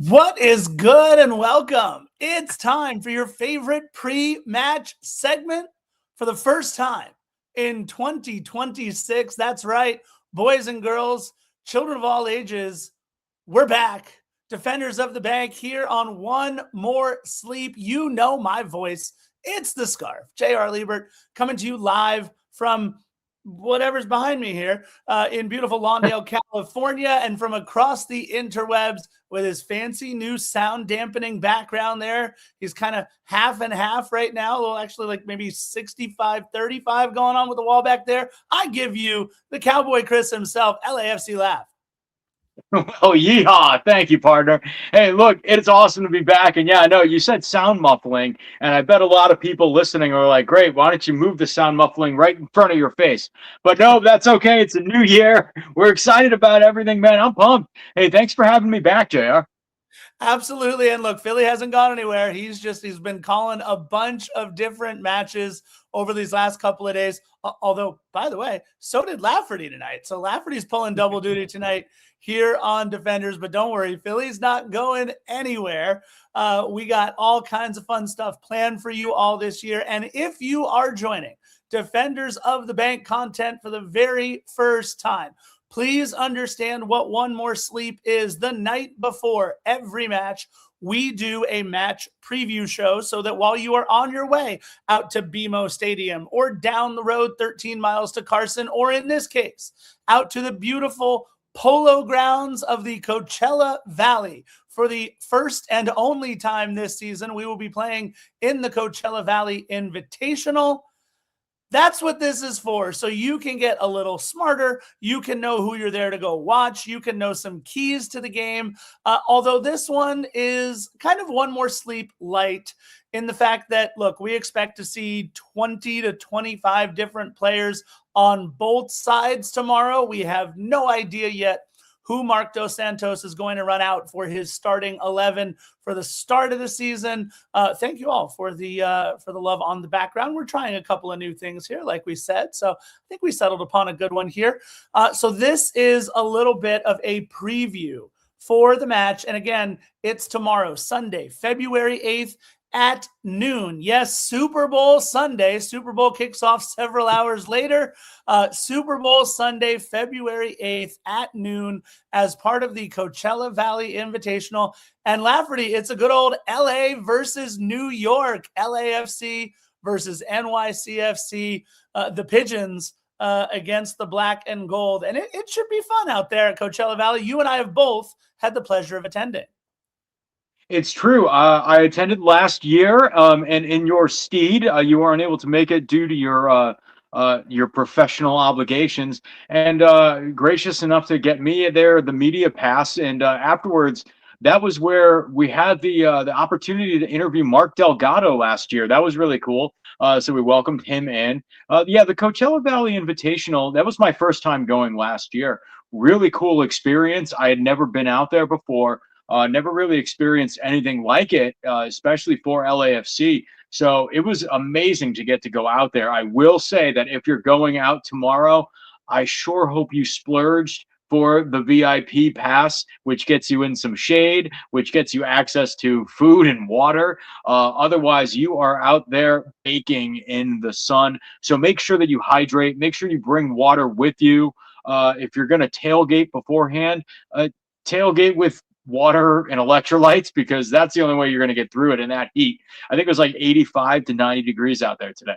What is good and welcome? It's time for your favorite pre-match segment for the first time in 2026. That's right, boys and girls, children of all ages, we're back. Defenders of the Bank here on One More Sleep. You know my voice. It's the Scarf. J.R. Liebert coming to you live from whatever's behind me here in beautiful Lawndale, California, and from across the interwebs with his fancy new sound dampening background there. He's kind of half and half right now. Well, actually like maybe 65-35 going on with the wall back there. I give you the Cowboy Chris himself, LAFC Laugh. Oh, yeehaw. Thank you, partner. Hey, look, it's awesome to be back. And yeah, I know you said sound muffling, and I bet a lot of people listening are like, great, why don't you move the sound muffling right in front of your face? But no, that's okay. It's a new year. We're excited about everything, man. I'm pumped. Hey, thanks for having me back, JR. Absolutely. And look, Philly hasn't gone anywhere. He's been calling a bunch of different matches over these last couple of days. Although, by the way, so did Lafferty tonight. So Lafferty's pulling double duty tonight here on Defenders. But don't worry, Philly's not going anywhere. We got all kinds of fun stuff planned for you all this year. And if you are joining Defenders of the Bank content for the very first time, please understand what One More Sleep is. The night before every match, we do a match preview show so that while you are on your way out to BMO Stadium or down the road 13 miles to Carson, or in this case, out to the beautiful polo grounds of the Coachella Valley, for the first and only time this season, we will be playing in the Coachella Valley Invitational. That's what this is for. So you can get a little smarter. You can know who you're there to go watch. You can know some keys to the game. Although this one is kind of One More Sleep light in the fact that, look, we expect to see 20 to 25 different players on both sides tomorrow. We have no idea yet who Marc Dos Santos is going to run out for his starting 11 for the start of the season. Thank you all for the love on the background. We're trying a couple of new things here, like we said. So I think we settled upon a good one here. So this is a little bit of a preview for the match. And again, it's tomorrow, Sunday, February 8th. At noon. Yes, Super Bowl Sunday. Super Bowl kicks off several hours later. Super Bowl Sunday, February 8th at noon as part of the Coachella Valley Invitational. And Lafferty, it's a good old LA versus New York. LAFC versus NYCFC. The Pigeons against the black and gold. And it should be fun out there at Coachella Valley. You and I have both had the pleasure of attending. It's true. I attended last year, and in your steed, you weren't able to make it due to your professional obligations, and gracious enough to get me there the media pass. And afterwards, that was where we had the opportunity to interview Mark Delgado last year. That was really cool. So we welcomed him in. Yeah, the Coachella Valley Invitational, that was my first time going last year. Really cool experience. I had never been out there before. Never really experienced anything like it, especially for LAFC. So it was amazing to get to go out there. I will say that if you're going out tomorrow, I sure hope you splurged for the VIP pass, which gets you in some shade, which gets you access to food and water. Otherwise, you are out there baking in the sun. So make sure that you hydrate. Make sure you bring water with you. If you're going to tailgate beforehand, tailgate with water and electrolytes, because that's the only way you're going to get through it in that heat. I think it was like 85 to 90 degrees out there today.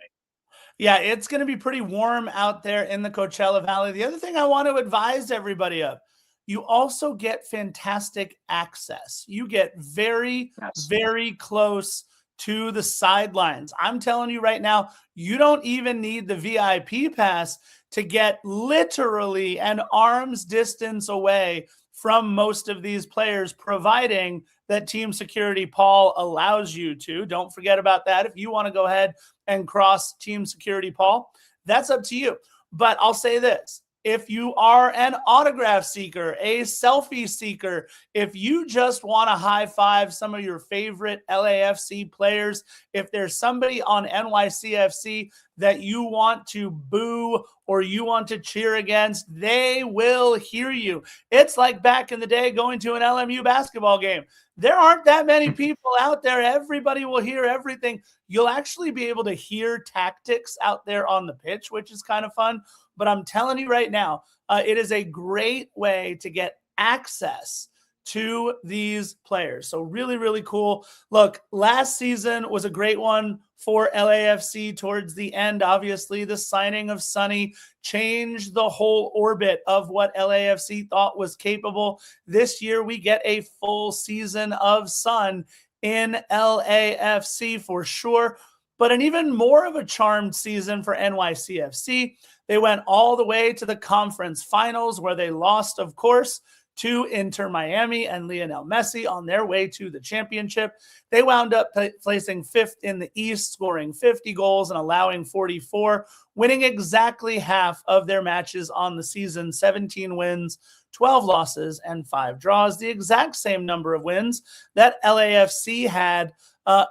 Yeah, it's going to be pretty warm out there in the Coachella Valley. The other thing I want to advise everybody of, you also get fantastic access. You get very, very close to the sidelines. I'm telling you right now, you don't even need the VIP pass to get literally an arm's distance away from most of these players, providing that team security Paul allows you to. Don't forget about that. If you want to go ahead and cross team security Paul, that's up to you. But I'll say this. If you are an autograph seeker, a selfie seeker, if you just want to high five some of your favorite LAFC players, if there's somebody on NYCFC that you want to boo or you want to cheer against, they will hear you. It's like back in the day going to an LMU basketball game. There aren't that many people out there. Everybody will hear everything. You'll actually be able to hear tactics out there on the pitch, which is kind of fun. But I'm telling you right now, it is a great way to get access to these players. So really, really cool. Look, last season was a great one for LAFC towards the end. Obviously, the signing of Sonny changed the whole orbit of what LAFC thought was capable. This year, we get a full season of Sun in LAFC for sure, but an even more of a charmed season for NYCFC. They went all the way to the conference finals where they lost, of course, to Inter Miami and Lionel Messi on their way to the championship. They wound up placing 5th in the East, scoring 50 goals and allowing 44, winning exactly half of their matches on the season, 17 wins, 12 losses, and 5 draws, the exact same number of wins that LAFC had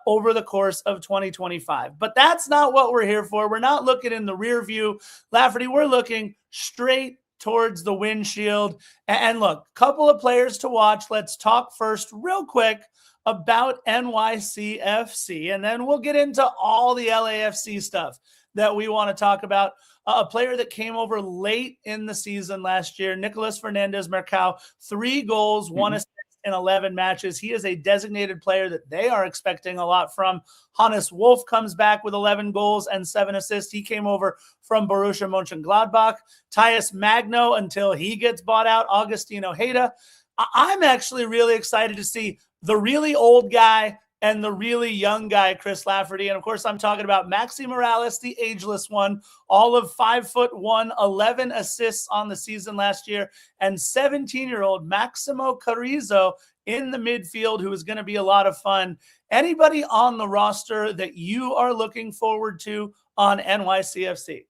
over the course of 2025. But that's not what we're here for. We're not looking in the rear view, Lafferty. We're looking straight towards the windshield. And look, couple of players to watch. Let's talk first real quick about NYCFC, and then we'll get into all the LAFC stuff that we want to talk about. A player that came over late in the season last year, Nicolas Fernandez-Mercado, 3 goals, 1 assist in 11 matches. He is a designated player that they are expecting a lot from. Hannes Wolf comes back with 11 goals and 7 assists. He came over from Borussia Mönchengladbach. Tyus Magno, until he gets bought out. Augustino Heda. I'm actually really excited to see the really old guy and the really young guy, Chris Lafferty. And of course, I'm talking about Maxi Morales, the ageless one, all of 5'1", 11 assists on the season last year, and 17-year-old Maximo Carrizo in the midfield, who is going to be a lot of fun. Anybody on the roster that you are looking forward to on NYCFC?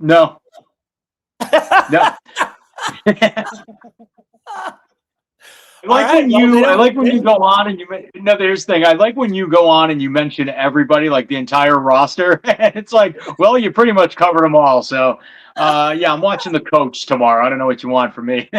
No. No. I like when you go on and there's the thing. I like when you go on and you mention everybody, like the entire roster. And it's like, well, you pretty much covered them all. So, yeah, I'm watching the coach tomorrow. I don't know what you want from me.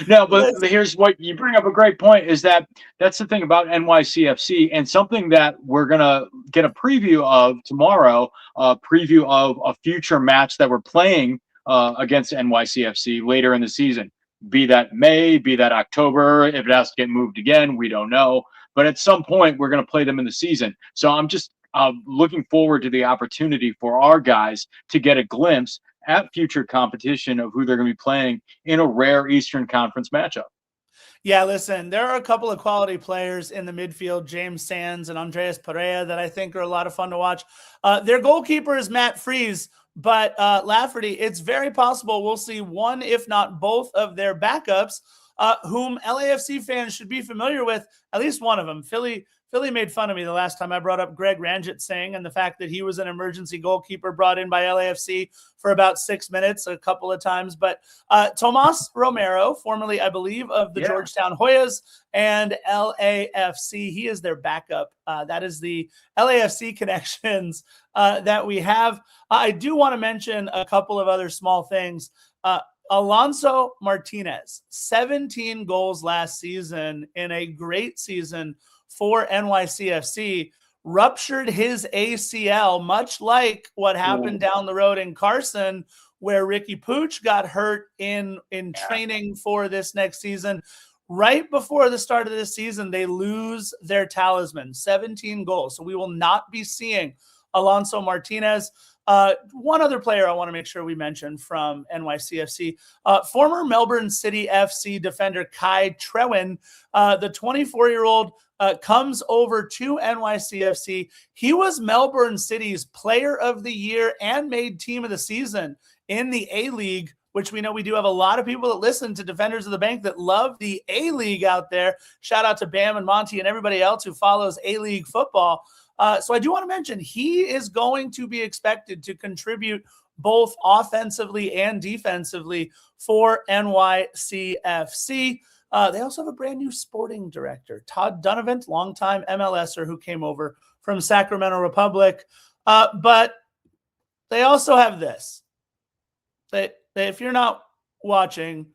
No, but here's what you bring up a great point is that's the thing about NYCFC, and something that we're going to get a preview of tomorrow, a preview of a future match that we're playing against NYCFC later in the season. Be that May, be that October. If it has to get moved again, we don't know. But at some point, we're going to play them in the season. So I'm just looking forward to the opportunity for our guys to get a glimpse at future competition of who they're going to be playing in a rare Eastern Conference matchup. Yeah, listen, there are a couple of quality players in the midfield, James Sands and Andreas Pereira, that I think are a lot of fun to watch. Their goalkeeper is Matt Freese. But Lafferty, it's very possible we'll see one, if not both, of their backups, whom LAFC fans should be familiar with, at least one of them. Philly made fun of me the last time I brought up Greg Ranjitsingh and the fact that he was an emergency goalkeeper brought in by LAFC for about 6 minutes a couple of times. But Tomas Romero, formerly, I believe, of the Georgetown Hoyas and LAFC, he is their backup. That is the LAFC connections that we have. I do want to mention a couple of other small things. Alonso Martinez, 17 goals last season in a great season for NYCFC, ruptured his ACL, much like what happened down the road in Carson, where Ricky Pooch got hurt in training for this next season. Right before the start of this season, they lose their talisman, 17 goals. So we will not be seeing Alonso Martinez. One other player I want to make sure we mention from NYCFC, former Melbourne City FC defender Kai Trewin, the 24-year-old, comes over to NYCFC. He was Melbourne City's Player of the Year and made Team of the Season in the A-League, which we know we do have a lot of people that listen to Defenders of the Bank that love the A-League out there. Shout out to Bam and Monty and everybody else who follows A-League football. So I do want to mention he is going to be expected to contribute both offensively and defensively for NYCFC. They also have a brand new sporting director, Todd Donovan, longtime MLSer who came over from Sacramento Republic. But they also have this. If you're not watching,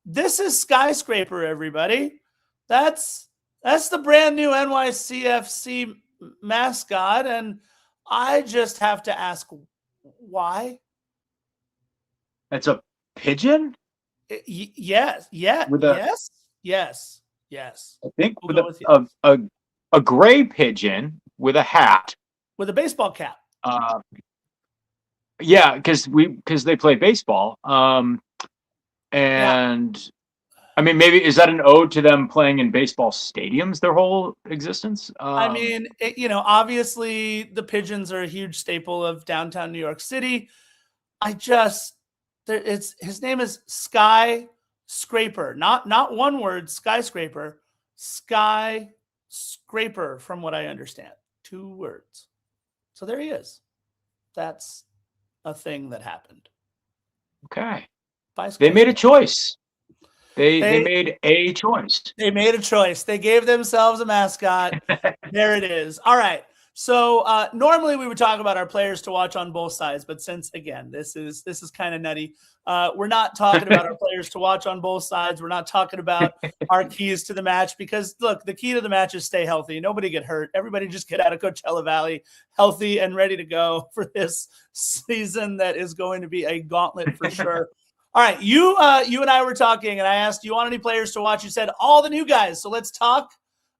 this is Skyscraper, everybody. That's the brand new NYCFC mascot, and I just have to ask why. It's a pigeon? Yes. I think We'll with a gray pigeon with a hat. With a baseball cap. Yeah, because they play baseball. And I mean, maybe is that an ode to them playing in baseball stadiums their whole existence? I mean, obviously the pigeons are a huge staple of downtown New York City. His name is Skyscraper, not one word, Skyscraper, Skyscraper, from what I understand, 2 words. So there he is. That's a thing that happened. Okay. They made a choice. They made a choice. They made a choice. They gave themselves a mascot. There it is. All right. So normally we would talk about our players to watch on both sides, but since again this is kind of nutty, we're not talking about our players to watch on both sides. We're not talking about our keys to the match, because look, the key to the match is stay healthy. Nobody get hurt. Everybody just get out of Coachella Valley healthy and ready to go for this season that is going to be a gauntlet for sure. All right, you and I were talking, and I asked, do you want any players to watch? You said all the new guys. So let's talk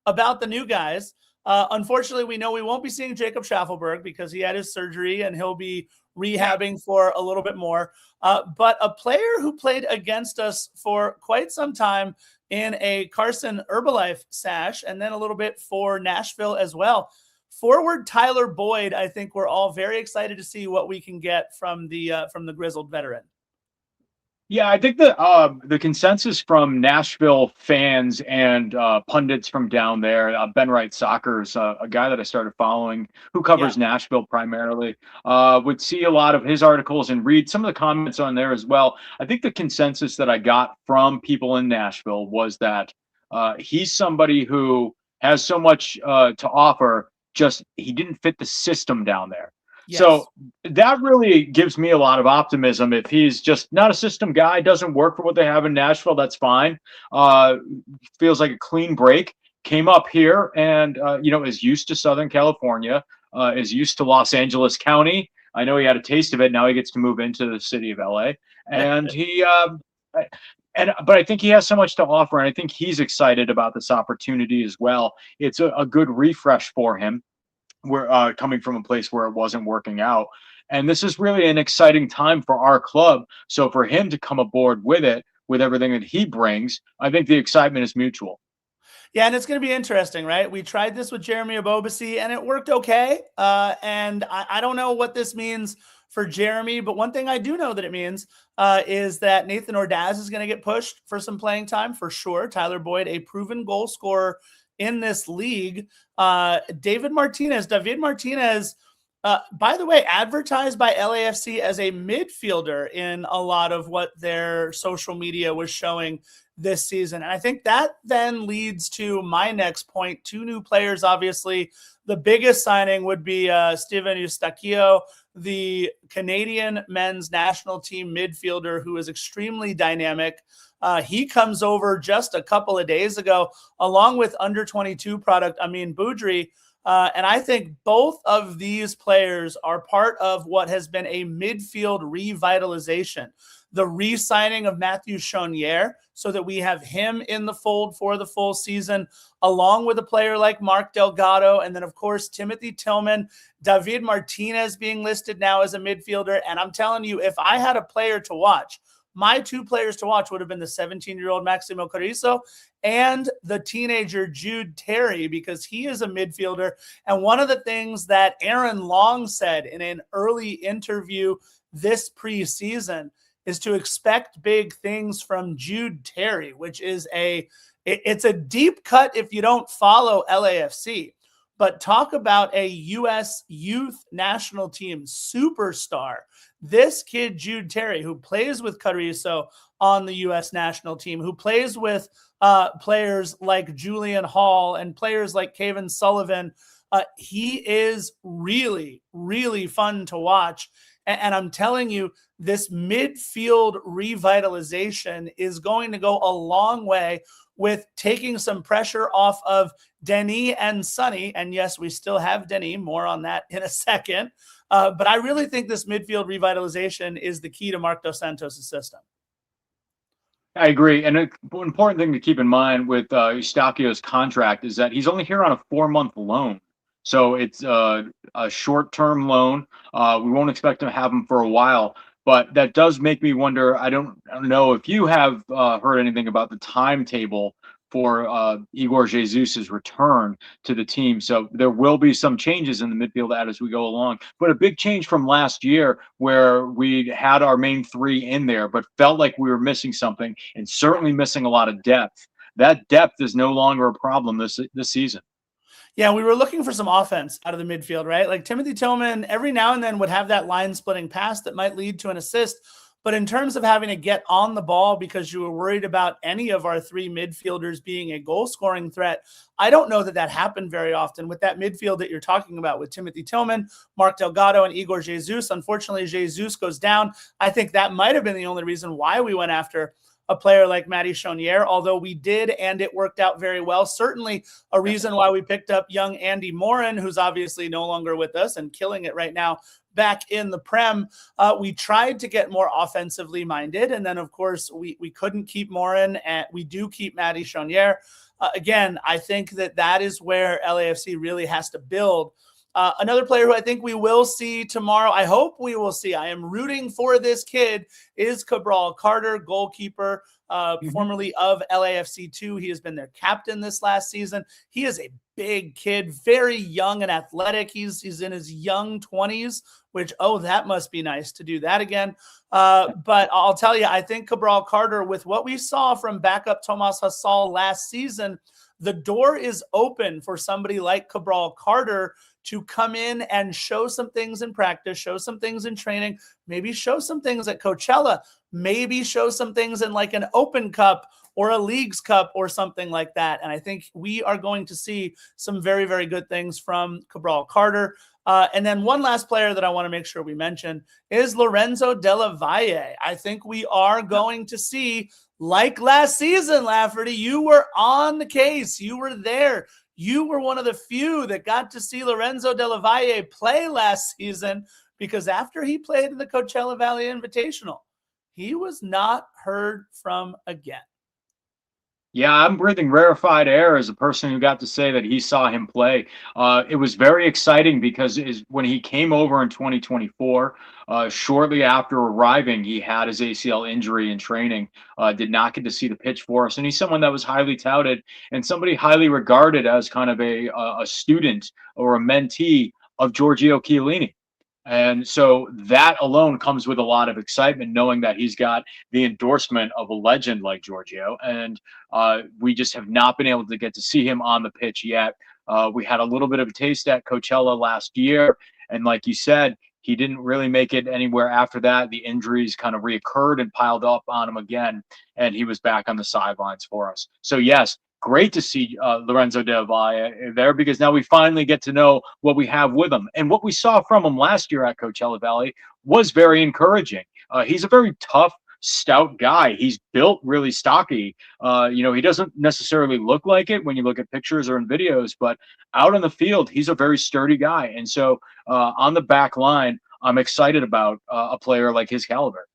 about the new guys. Unfortunately, we know we won't be seeing Jacob Schaffelberg because he had his surgery and he'll be rehabbing for a little bit more. But a player who played against us for quite some time in a Carson Herbalife sash, and then a little bit for Nashville as well. Forward Tyler Boyd, I think we're all very excited to see what we can get from the grizzled veteran. Yeah, I think the consensus from Nashville fans and pundits from down there, Ben Wright Soccer's a guy that I started following who covers Nashville primarily, would see a lot of his articles and read some of the comments on there as well. I think the consensus that I got from people in Nashville was that he's somebody who has so much to offer, just he didn't fit the system down there. Yes. So that really gives me a lot of optimism. If he's just not a system guy, doesn't work for what they have in Nashville, that's fine. Feels like a clean break. Came up here and, is used to Southern California, is used to Los Angeles County. I know he had a taste of it. Now he gets to move into the city of LA. And but I think he has so much to offer, and I think he's excited about this opportunity as well. It's a good refresh for him. We're coming from a place where it wasn't working out. And this is really an exciting time for our club. So for him to come aboard with it, with everything that he brings, I think the excitement is mutual. Yeah, and it's going to be interesting, right? We tried this with Jeremy Abobasi, and it worked okay. And I don't know what this means for Jeremy, but one thing I do know that it means is that Nathan Ordaz is going to get pushed for some playing time for sure. Tyler Boyd, a proven goal scorer in this league. David Martinez, by the way, advertised by LAFC as a midfielder in a lot of what their social media was showing this season. And I think that then leads to my next point. 2 new players, obviously. The biggest signing would be Steven Eustachio, the Canadian men's national team midfielder who is extremely dynamic. He comes over just a couple of days ago, along with under-22 product Amin Boudry. And I think both of these players are part of what has been a midfield revitalization. The re-signing of Matthew Chonier so that we have him in the fold for the full season, along with a player like Mark Delgado. And then, of course, Timothy Tillman, David Martinez being listed now as a midfielder. And I'm telling you, if I had a player to watch, my 2 players to watch would have been the 17-year-old Maximo Carrizo and the teenager Jude Terry, because he is a midfielder. And one of the things that Aaron Long said in an early interview this preseason is to expect big things from Jude Terry, which is it's a deep cut if you don't follow LAFC. But talk about a U.S. youth national team superstar. This kid, Jude Terry, who plays with Carrizo on the U.S. national team, who plays with players like Julian Hall and players like Kevin Sullivan, He is really, really fun to watch. And I'm telling you, this midfield revitalization is going to go a long way with taking some pressure off of Denis and Sonny. And yes, we still have Denis. More on that in a second. But I really think this midfield revitalization is the key to Marc Dos Santos' system. I agree. And an important thing to keep in mind with Eustachio's contract is that he's only here on a 4-month loan. So it's a short-term loan. We won't expect to have him for a while. But that does make me wonder. I don't know if you have heard anything about the timetable for Igor Jesus's return to the team. So there will be some changes in the midfield as we go along. But a big change from last year where we had our main three in there, but felt like we were missing something and certainly missing a lot of depth. That depth is no longer a problem this season. Yeah, we were looking for some offense out of the midfield, right? Like Timothy Tillman every now and then would have that line splitting pass that might lead to an assist. But in terms of having to get on the ball because you were worried about any of our three midfielders being a goal scoring threat, I don't know that that happened very often with that midfield that you're talking about with Timothy Tillman, Mark Delgado, and Igor Jesus. Unfortunately, Jesus goes down. I think that might have been the only reason why we went after a player like Matty Chonier, although we did, and it worked out very well. Certainly a reason why we picked up young Andy Morin, who's obviously no longer with us and killing it right now back in the Prem. We tried to get more offensively minded, and then, of course, we couldn't keep Morin, and we do keep Matty Chonier. Again, I think that is where LAFC really has to build. Another player who I think we will see tomorrow, I hope we will see, I am rooting for this kid, is Cabral Carter, goalkeeper, formerly of LAFC 2. He has been their captain this last season. He is a big kid, very young and athletic. He's in his young 20s, which, that must be nice to do that again. But I'll tell you, I think Cabral Carter, with what we saw from backup Tomas Hasal last season, the door is open for somebody like Cabral Carter to come in and show some things in practice, show some things in training, maybe show some things at Coachella, maybe show some things in like an Open Cup or a Leagues Cup or something like that. And I think we are going to see some very, very good things from Cabral Carter. And then one last player that I want to make sure we mention is Lorenzo Della Valle. I think we are going to see, like last season, Lafferty, you were on the case. You were there. You were one of the few that got to see Lorenzo Della Valle play last season, because after he played in the Coachella Valley Invitational, he was not heard from again. Yeah, I'm breathing rarefied air as a person who got to say that he saw him play. It was very exciting because when he came over in 2024, shortly after arriving, he had his ACL injury in training, did not get to see the pitch for us. And he's someone that was highly touted and somebody highly regarded as kind of a student or a mentee of Giorgio Chiellini. And so that alone comes with a lot of excitement, knowing that he's got the endorsement of a legend like Giorgio. And we just have not been able to get to see him on the pitch yet. We had a little bit of a taste at Coachella last year. And like you said, he didn't really make it anywhere after that. The injuries kind of reoccurred and piled up on him again. And he was back on the sidelines for us. So, yes, great to see Lorenzo Della Valle there, because now we finally get to know what we have with him. And what we saw from him last year at Coachella Valley was very encouraging. He's a very tough, stout guy. He's built really stocky. He doesn't necessarily look like it when you look at pictures or in videos, but out on the field, he's a very sturdy guy. And so on the back line, I'm excited about a player like his caliber.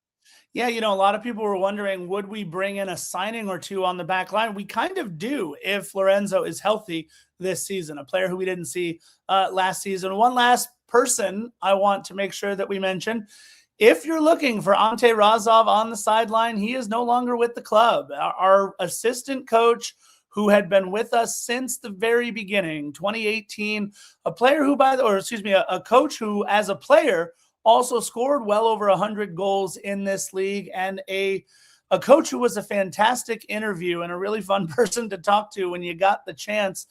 Yeah, a lot of people were wondering, would we bring in a signing or two on the back line? We kind of do if Lorenzo is healthy this season, a player who we didn't see last season. One last person I want to make sure that we mention. If you're looking for Ante Razov on the sideline, he is no longer with the club. Our assistant coach, who had been with us since the very beginning, 2018, a coach who, as a player, also scored well over 100 goals in this league, and a coach who was a fantastic interview and a really fun person to talk to when you got the chance.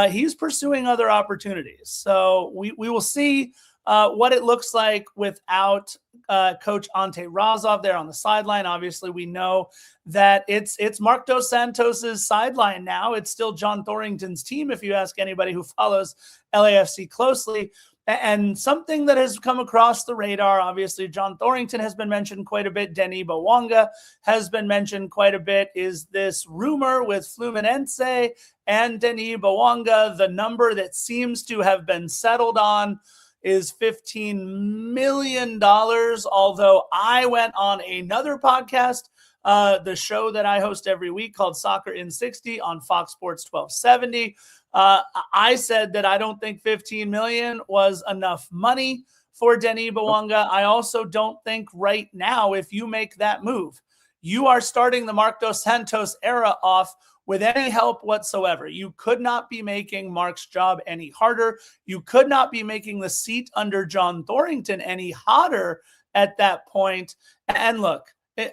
He's pursuing other opportunities. So we will see what it looks like without Coach Ante Razov there on the sideline. Obviously, we know that it's Mark Dos Santos's sideline now. It's still John Thorrington's team, if you ask anybody who follows LAFC closely. And something that has come across the radar, obviously, John Thorrington has been mentioned quite a bit. Denis Bouanga has been mentioned quite a bit. Is this rumor with Fluminense and Denis Bouanga? The number that seems to have been settled on is $15 million. Although I went on another podcast, the show that I host every week called Soccer in 60 on Fox Sports 1270. I said that I don't think 15 million was enough money for Denis Bouanga. I also don't think right now, if you make that move, you are starting the Mark Dos Santos era off with any help whatsoever. You could not be making Mark's job any harder. You could not be making the seat under John Thorrington any hotter at that point. And look,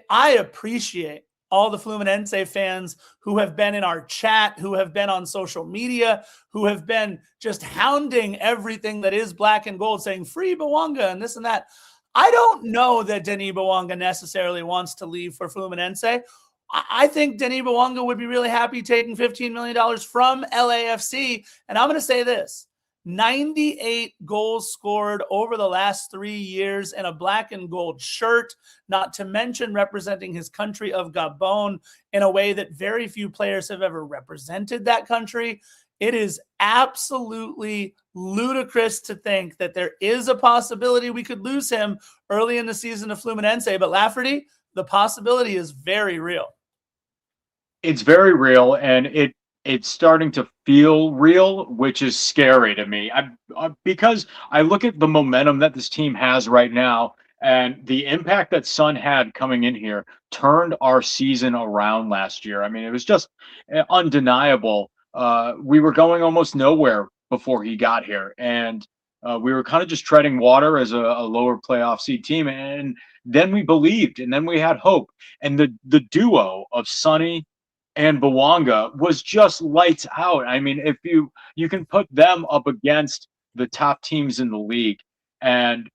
I appreciate all the Fluminense fans who have been in our chat, who have been on social media, who have been just hounding everything that is black and gold, saying free Bouanga and this and that. I don't know that Denis Bouanga necessarily wants to leave for Fluminense. I think Denis Bouanga would be really happy taking $15 million from LAFC. And I'm going to say this. 98 goals scored over the last 3 years in a black and gold shirt, not to mention representing his country of Gabon in a way that very few players have ever represented that country. It is absolutely ludicrous to think that there is a possibility we could lose him early in the season to Fluminense, but Lafferty, the possibility is very real. It's very real, and it's starting to feel real, which is scary to me. Because I look at the momentum that this team has right now, and the impact that Son had coming in here turned our season around last year. I mean, it was just undeniable. We were going almost nowhere before he got here, and we were kind of just treading water as a lower playoff seed team. And then we believed, and then we had hope. And the duo of Sonny and Bouanga was just lights out. I mean, if you can put them up against the top teams in the league, and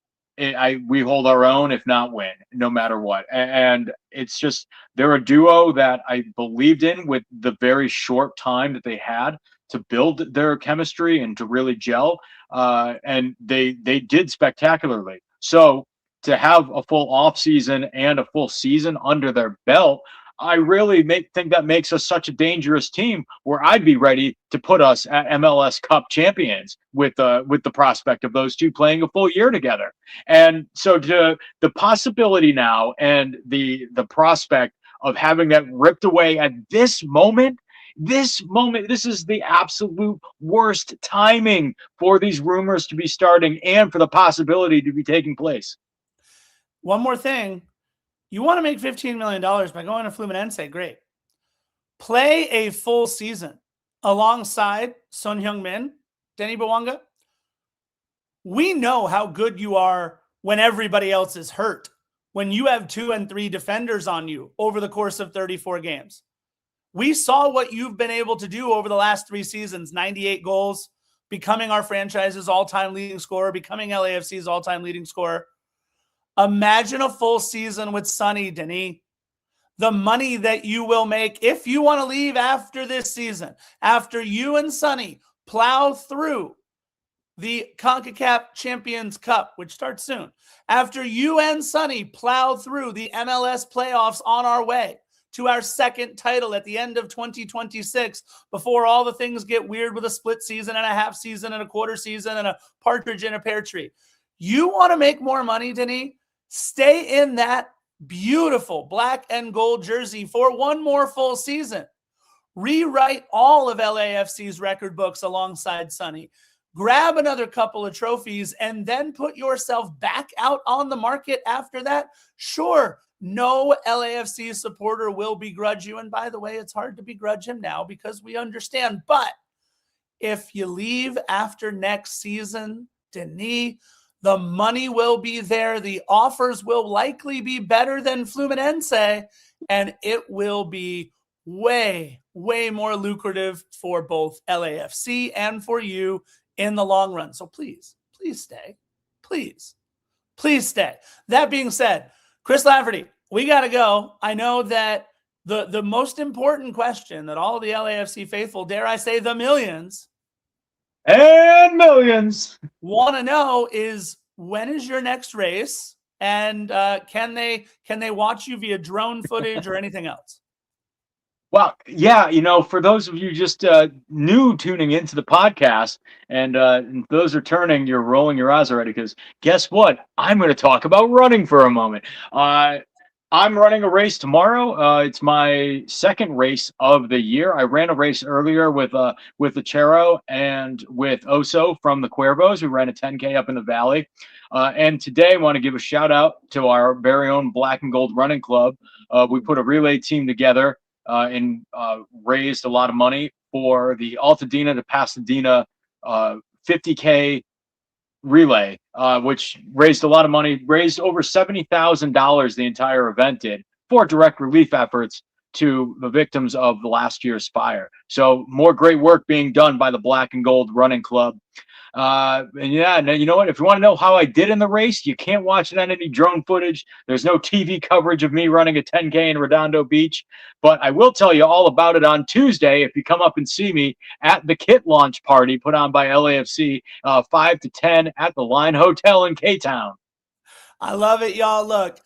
we hold our own, if not win, no matter what. And it's just, they're a duo that I believed in with the very short time that they had to build their chemistry and to really gel. And they did spectacularly. So to have a full off season and a full season under their belt, I really think that makes us such a dangerous team, where I'd be ready to put us at MLS Cup champions with the prospect of those two playing a full year together. And so the possibility now and the prospect of having that ripped away at this moment, this is the absolute worst timing for these rumors to be starting and for the possibility to be taking place. One more thing. You want to make $15 million by going to Fluminense, great. Play a full season alongside Son Heung-min, Denis Bouanga. We know how good you are when everybody else is hurt, when you have 2 and 3 defenders on you over the course of 34 games. We saw what you've been able to do over the last 3 seasons, 98 goals, becoming our franchise's all-time leading scorer, becoming LAFC's all-time leading scorer. Imagine a full season with Sonny, Denis. The money that you will make if you want to leave after this season, after you and Sonny plow through the CONCACAF Champions Cup, which starts soon, after you and Sonny plow through the MLS playoffs on our way to our second title at the end of 2026, before all the things get weird with a split season and a half season and a quarter season and a partridge in a pear tree. You want to make more money, Denis? Stay in that beautiful black and gold jersey for one more full season. Rewrite all of LAFC's record books alongside Sonny. Grab another couple of trophies and then put yourself back out on the market after that. Sure, no LAFC supporter will begrudge you. And by the way, it's hard to begrudge him now because we understand. But if you leave after next season, Denis, the money will be there. The offers will likely be better than Fluminense, and it will be way, way more lucrative for both LAFC and for you in the long run. So please, please stay. please stay. That being said, Chris Lafferty, we got to go. I know that the most important question that all the LAFC faithful, dare I say the millions and millions, want to know is, when is your next race? And can they watch you via drone footage or anything else? Well, yeah, for those of you just new tuning into the podcast, and those returning, you're rolling your eyes already, because guess what? I'm going to talk about running for a moment. I'm running a race tomorrow. It's my second race of the year. I ran a race earlier with the Chero and with Oso from the Cuervos. We ran a 10K up in the valley. And today I want to give a shout out to our very own Black and Gold Running Club. We put a relay team together and raised a lot of money for the Altadena to Pasadena 50K relay, which raised a lot of money, raised over $70,000 the entire event did, for direct relief efforts to the victims of the last year's fire. So more great work being done by the Black and Gold Running Club. And yeah, you know what? If you want to know how I did in the race, you can't watch it on any drone footage. There's no TV coverage of me running a 10K in Redondo Beach, but I will tell you all about it on Tuesday if you come up and see me at the kit launch party put on by LAFC, 5 to 10 at the Line Hotel in K-Town. I love it, y'all. Look,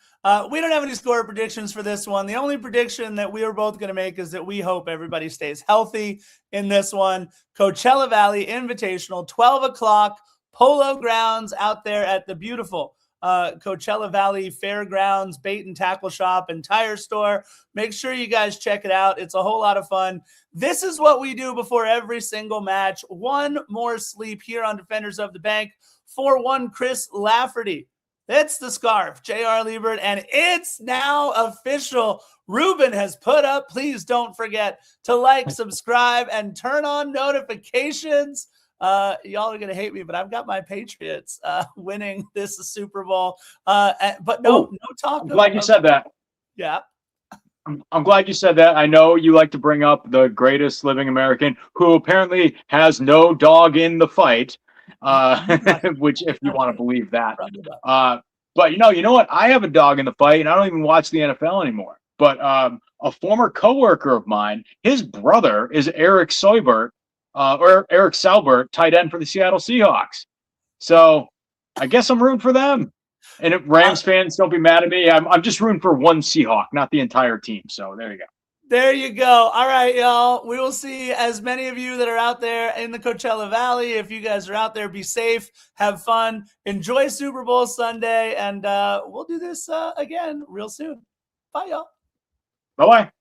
we don't have any score predictions for this one. The only prediction that we are both going to make is that we hope everybody stays healthy in this one. Coachella Valley Invitational, 12 o'clock, Polo Grounds out there at the beautiful Coachella Valley Fairgrounds, bait and tackle shop and tire store. Make sure you guys check it out. It's a whole lot of fun. This is what we do before every single match. One more sleep here on Defenders of the Bank for one Chris Lafferty. It's the scarf, J.R. Liebert, and it's now official. Ruben has put up. Please don't forget to like, subscribe, and turn on notifications. Y'all are going to hate me, but I've got my Patriots winning this Super Bowl. But no talk. I'm glad you said that. Yeah. I'm glad you said that. I know you like to bring up the greatest living American, who apparently has no dog in the fight. Which, if you want to believe that, but you know what? I have a dog in the fight, and I don't even watch the NFL anymore. But a former coworker of mine, his brother is Eric Seubert, or Eric Saubert, tight end for the Seattle Seahawks. So I guess I'm rooting for them. And if Rams fans, don't be mad at me. I'm just rooting for one Seahawk, not the entire team. So there you go. There you go. All right, y'all. We will see as many of you that are out there in the Coachella Valley. If you guys are out there, be safe, have fun, enjoy Super Bowl Sunday, and we'll do this again real soon. Bye, y'all. Bye-bye.